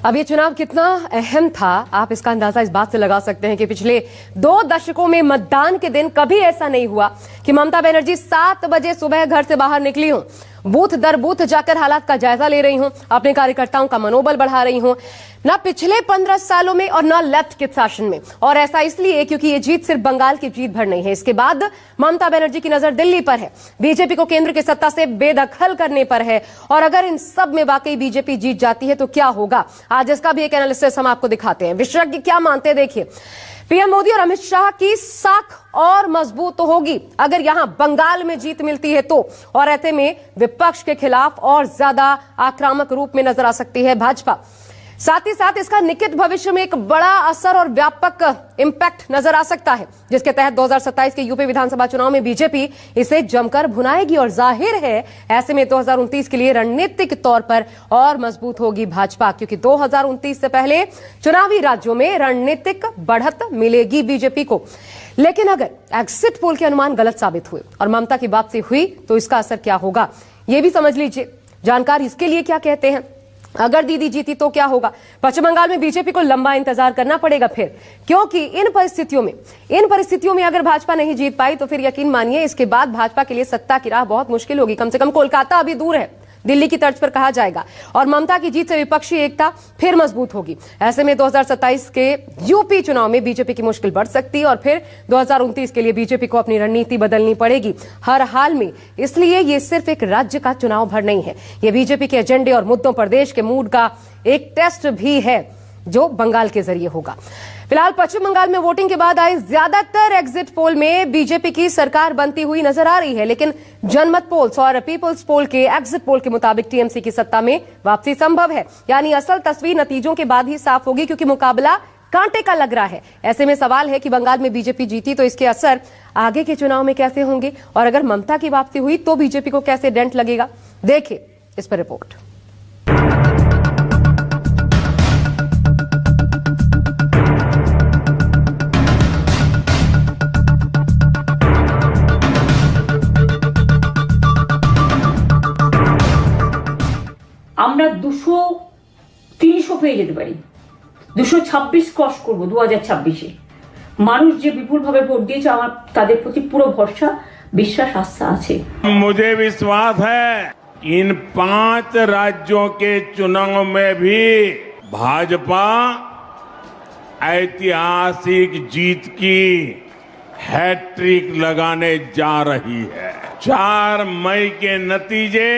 अब ये चुनाव कितना अहम था, आप इसका अंदाजा इस बात से लगा सकते हैं कि पिछले 2 दशकों में मतदान के दिन कभी ऐसा नहीं हुआ कि ममता बनर्जी 7 बजे सुबह घर से बाहर निकली हूं, बूथ दर बूथ जाकर हालात का जायजा ले रही हूं, अपने कार्यकर्ताओं का मनोबल बढ़ा रही हूं। ना पिछले 15 सालों में और ना लेफ्ट के शासन में। और ऐसा इसलिए क्योंकि ये जीत सिर्फ बंगाल की जीत भर नहीं है, इसके बाद ममता बनर्जी की नजर दिल्ली पर है, बीजेपी को केंद्र की सत्ता से बेदखल करने पर है। और अगर इन सब में वाकई बीजेपी जीत जाती है तो क्या होगा, आज इसका भी एक एनालिसिस हम आपको दिखाते हैं। विशेषज्ञ क्या मानते हैं, देखिए। पीएम मोदी और अमित शाह की साख और मजबूत तो होगी अगर यहां बंगाल में जीत मिलती है तो, और ऐसे में विपक्ष के खिलाफ और ज्यादा आक्रामक रूप में नजर आ सकती है भाजपा। साथ ही साथ इसका निकट भविष्य में एक बड़ा असर और व्यापक इंपैक्ट नजर आ सकता है, जिसके तहत 2027 के यूपी विधानसभा चुनाव में बीजेपी इसे जमकर भुनाएगी। और जाहिर है ऐसे में 2029 के लिए रणनीतिक तौर पर और मजबूत होगी भाजपा, क्योंकि 2029 से पहले चुनावी राज्यों में रणनीतिक बढ़त मिलेगी बीजेपी को। लेकिन अगर एग्जिट पोल के अनुमान गलत साबित हुए और ममता की वापसी हुई तो इसका असर क्या होगा, यह भी समझ लीजिए। जानकार इसके लिए क्या कहते हैं, अगर दीदी जीती तो क्या होगा। पश्चिम बंगाल में बीजेपी को लंबा इंतजार करना पड़ेगा फिर, क्योंकि इन परिस्थितियों में अगर भाजपा नहीं जीत पाई तो फिर यकीन मानिए इसके बाद भाजपा के लिए सत्ता की राह बहुत मुश्किल होगी। कम से कम कोलकाता अभी दूर है, दिल्ली की तर्ज पर कहा जाएगा। और ममता की जीत से विपक्षी एकता फिर मजबूत होगी। ऐसे में 2027 के यूपी चुनाव में बीजेपी की मुश्किल बढ़ सकती है और फिर 2029 के लिए बीजेपी को अपनी रणनीति बदलनी पड़ेगी हर हाल में। इसलिए ये सिर्फ एक राज्य का चुनाव भर नहीं है, ये बीजेपी के एजेंडे और मुद्दों पर देश के मूड का एक टेस्ट भी है जो बंगाल के जरिए होगा। फिलहाल पश्चिम बंगाल में वोटिंग के बाद आए ज्यादातर एग्जिट पोल में बीजेपी की सरकार बनती हुई नजर आ रही है, लेकिन जनमत पोल्स और पीपल्स पोल के एग्जिट पोल के मुताबिक टीएमसी की सत्ता में वापसी संभव है। यानी असल तस्वीर नतीजों के बाद ही साफ होगी, क्योंकि मुकाबला कांटे का लग रहा है। ऐसे में सवाल है कि बंगाल में बीजेपी जीती तो इसके असर आगे के चुनाव में कैसे होंगे, और अगर ममता की वापसी हुई तो बीजेपी को कैसे डेंट लगेगा। देखिए इस पर रिपोर्ट। আমরা 200-300 পেয়ে যেতে পারি, 226 ক্রস করব 2026-এ। মানুষ যে বিপুলভাবে ভোট দিয়েছে আমার তাদের প্রতি পুরো ভরসা, বিশ্বাস, আস্থা আছে। मुझे विश्वास है इन 5 राज्यों के चुनाव में भी भाजपा ऐतिहासिक जीत की हैट्रिक लगाने जा रही है। 4 मई के नतीजे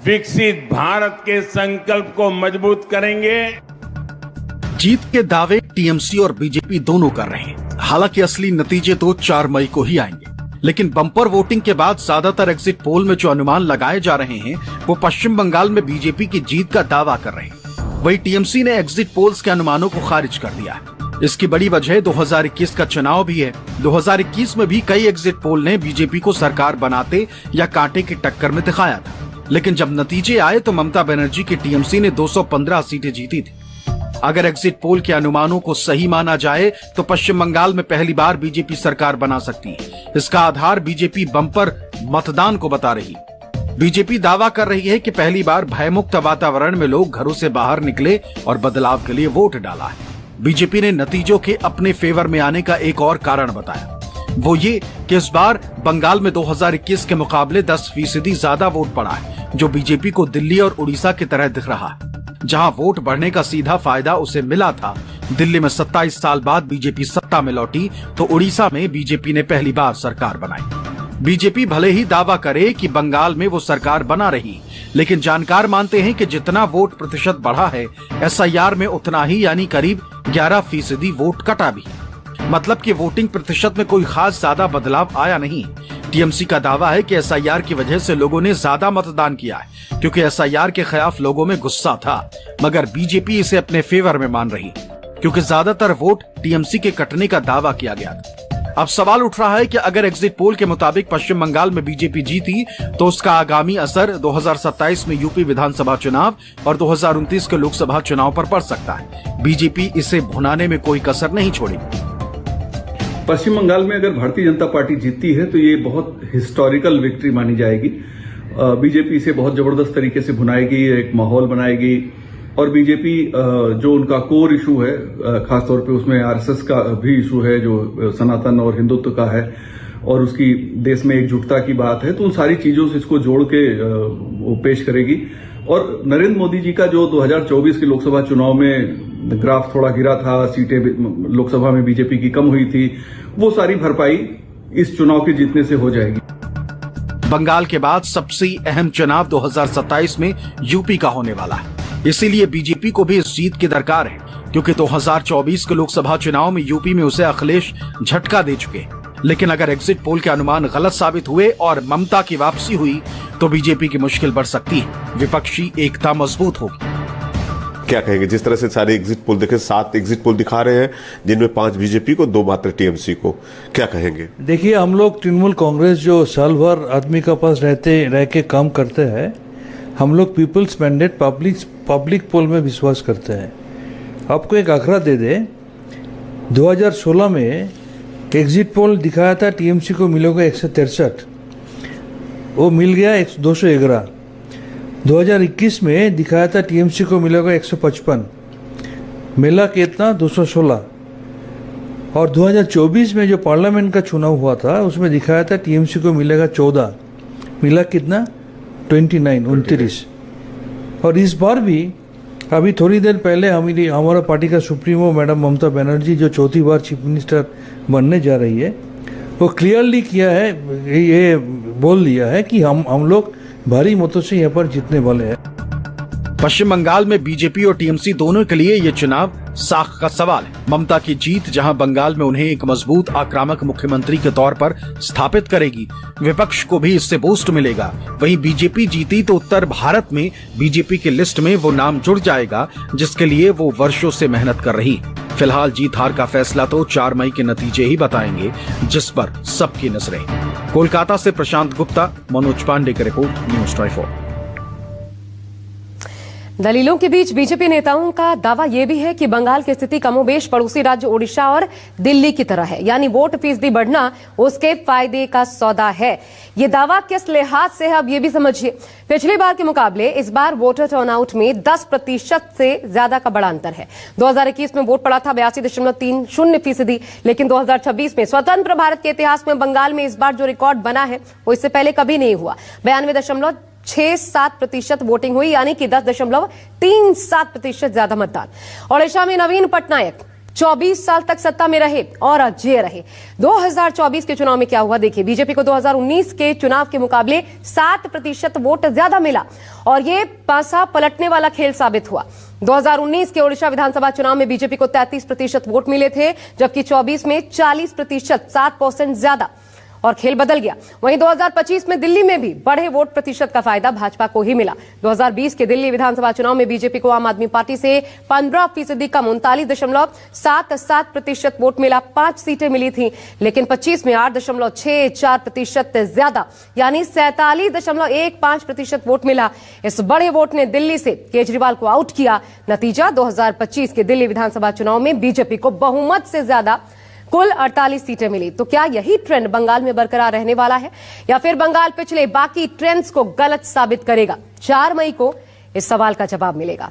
विकसित भारत के संकल्प को मजबूत करेंगे। जीत के दावे टीएमसी और बीजेपी दोनों कर रहे हैं। हालांकि असली नतीजे तो 4 मई को ही आएंगे, लेकिन बम्पर वोटिंग के बाद ज्यादातर एग्जिट पोल में जो अनुमान लगाए जा रहे हैं वो पश्चिम बंगाल में बीजेपी की जीत का दावा कर रहे हैं। वही टीएमसी ने एग्जिट पोल्स के अनुमानों को खारिज कर दिया है। इसकी बड़ी वजह 2021 का चुनाव भी है। 2021 में भी कई एग्जिट पोल ने बीजेपी को सरकार बनाते या कांटे की टक्कर में दिखाया था, लेकिन जब नतीजे आए तो ममता बनर्जी की टीएमसी ने 215 सीटें जीती थी। अगर एग्जिट पोल के अनुमानों को सही माना जाए तो पश्चिम बंगाल में पहली बार बीजेपी सरकार बना सकती है। इसका आधार बीजेपी बम्पर मतदान को बता रही। बीजेपी दावा कर रही है कि पहली बार भयमुक्त वातावरण में लोग घरों से बाहर निकले और बदलाव के लिए वोट डाला है। बीजेपी ने नतीजों के अपने फेवर में आने का एक और कारण बताया, वो ये कि इस बार बंगाल में 2021 के मुकाबले 10% ज्यादा वोट पड़ा है, जो बीजेपी को दिल्ली और उड़ीसा की तरह दिख रहा है। जहां वोट बढ़ने का सीधा फायदा उसे मिला था, दिल्ली में 27 साल बाद बीजेपी सत्ता में लौटी तो उड़ीसा में बीजेपी ने पहली बार सरकार बनाई। बीजेपी भले ही दावा करे कि बंगाल में वो सरकार बना रही, लेकिन जानकार मानते हैं कि जितना वोट प्रतिशत बढ़ा है एसआईआर में उतना ही, यानी करीब 11% वोट कटा भी। मतलब कि वोटिंग प्रतिशत में कोई खास ज्यादा बदलाव आया नहीं। टीएमसी का दावा है कि एसआईआर की वजह से लोगों ने ज्यादा मतदान किया है, क्योंकि एसआईआर के खिलाफ लोगों में गुस्सा था, मगर बीजेपी इसे अपने फेवर में मान रही, क्योंकि ज्यादातर वोट टीएमसी के कटने का दावा किया गया था। अब सवाल उठ रहा है कि अगर एग्जिट पोल के मुताबिक पश्चिम बंगाल में बीजेपी जीती तो उसका आगामी असर 2027 में यूपी विधानसभा चुनाव और 2029 के लोकसभा चुनाव पर पड़ सकता है। बीजेपी इसे भुनाने में कोई कसर नहीं छोड़ेगी। पश्चिम बंगाल में अगर भारतीय जनता पार्टी जीतती है तो ये बहुत हिस्टोरिकल विक्ट्री मानी जाएगी। बीजेपी इसे बहुत जबरदस्त तरीके से भुनाएगी, एक माहौल बनाएगी, और बीजेपी जो उनका कोर इशू है, खासतौर पे उसमें आरएसएस का भी इशू है जो सनातन और हिंदुत्व का है, और उसकी देश में एकजुटता की बात है, तो उन सारी चीजों से इसको जोड़ के वो पेश करेगी। और नरेंद्र मोदी जी का जो 2024 के लोकसभा चुनाव में ग्राफ थोड़ा गिरा था, सीटें लोकसभा में बीजेपी की कम हुई थी, वो सारी भरपाई इस चुनाव के जीतने से हो जाएगी। बंगाल के बाद सबसे अहम चुनाव 2027 में यूपी का होने वाला है, इसीलिए बीजेपी को भी इस जीत की दरकार है, क्योंकि 2024 के लोकसभा चुनाव में यूपी में उसे अखिलेश झटका दे चुके। लेकिन अगर एग्जिट पोल के अनुमान गलत साबित हुए और ममता की वापसी हुई तो बीजेपी की मुश्किल बढ़ सकती है, विपक्षी एकता मजबूत होगी। क्या कहेंगे? जिस तरह से सारे एग्जिट पोल देखे, 7 एग्जिट पोल दिखा रहे हैं, जिनमें 5 बीजेपी को, 2 मात्र टीएमसी को, क्या कहेंगे? देखिए, हम लोग तृणमूल कांग्रेस जो साल भर आदमी के पास रह के काम करते हैं, हम लोग पीपल्स मैंडेट पब्लिक पोल में विश्वास करते हैं। आपको एक आंकड़ा दे दे, 2016 में एग्जिट पोल दिखाया था टीएमसी को मिलेगा 163, वो मिल गया 211। 2021 में दिखाया था टीएमसी को मिलेगा 155, मिला कितना 216। और 2024 में जो पार्लियामेंट का चुनाव हुआ था उसमें दिखाया था टीएमसी को मिलेगा 14, मिला कितना 29। और इस बार भी अभी थोड़ी देर पहले हमारा पार्टी का सुप्रीमो मैडम ममता बनर्जी जो 4थी बार चीफ मिनिस्टर बनने जा रही है, वो क्लियरली किया है, ये बोल दिया है कि हम लोग भारी मतों से यहाँ पर जीतने वाले हैं। पश्चिम बंगाल में बीजेपी और टीएमसी दोनों के लिए ये चुनाव साख का सवाल है। ममता की जीत जहां बंगाल में उन्हें एक मजबूत आक्रामक मुख्यमंत्री के तौर पर स्थापित करेगी, विपक्ष को भी इससे बूस्ट मिलेगा। वहीं बीजेपी जीती तो उत्तर भारत में बीजेपी की लिस्ट में वो नाम जुड़ जाएगा जिसके लिए वो वर्षों से मेहनत कर रही। फिलहाल जीत हार का फैसला तो 4 मई के नतीजे ही बताएंगे, जिस पर सबकी नजरें। कोलकाता से प्रशांत गुप्ता, मनोज पांडे की रिपोर्ट, न्यूज 24। दलीलों के बीच बीजेपी नेताओं का दावा यह भी है कि बंगाल की स्थिति कमोबेश पड़ोसी राज्य ओडिशा और दिल्ली की तरह है, यानी वोट फीसदी बढ़ना उसके फायदे का सौदा है। ये दावा किस लिहाज से है, अब ये भी समझिए। पिछली बार के मुकाबले इस बार वोटर टर्नआउट में 10% से ज्यादा का बड़ा अंतर है। 2021 में वोट पड़ा था 82.30%, लेकिन 2026 में स्वतंत्र भारत के इतिहास में बंगाल में इस बार जो रिकॉर्ड बना है वो इससे पहले कभी नहीं हुआ। 92.67% वोटिंग हुई, यानी कि 10.37% ज्यादा मतदान। ओडिशा में नवीन पटनायक 24 साल तक सत्ता में रहे और अजेय रहे। 2024 के चुनाव में क्या हुआ देखिए। बीजेपी को 2019 के चुनाव के मुकाबले 7% वोट ज्यादा मिला और ये पासा पलटने वाला खेल साबित हुआ। 2019 के ओडिशा विधानसभा चुनाव में बीजेपी को 33% वोट मिले थे, जबकि 24 में 40%, 7% ज्यादा, और खेल बदल गया। वहीं 2025 में दिल्ली में भी बढ़े वोट प्रतिशत का फायदा भाजपा को ही मिला। 2020 के दिल्ली विधानसभा चुनाव में बीजेपी को आम आदमी पार्टी से 15% कम 39.77% वोट मिला, 5 सीटें मिली थी, लेकिन 25 में 8.64% ज्यादा, यानी 47.15% वोट मिला। इस बड़े वोट ने दिल्ली से केजरीवाल को आउट किया। नतीजा 2025 के दिल्ली विधानसभा चुनाव में बीजेपी को बहुमत से ज्यादा कुल 48 सीटें मिली। तो क्या यही ट्रेंड बंगाल में बरकरार रहने वाला है, या फिर बंगाल पिछले बाकी ट्रेंड्स को गलत साबित करेगा? 4 मई को इस सवाल का जवाब मिलेगा।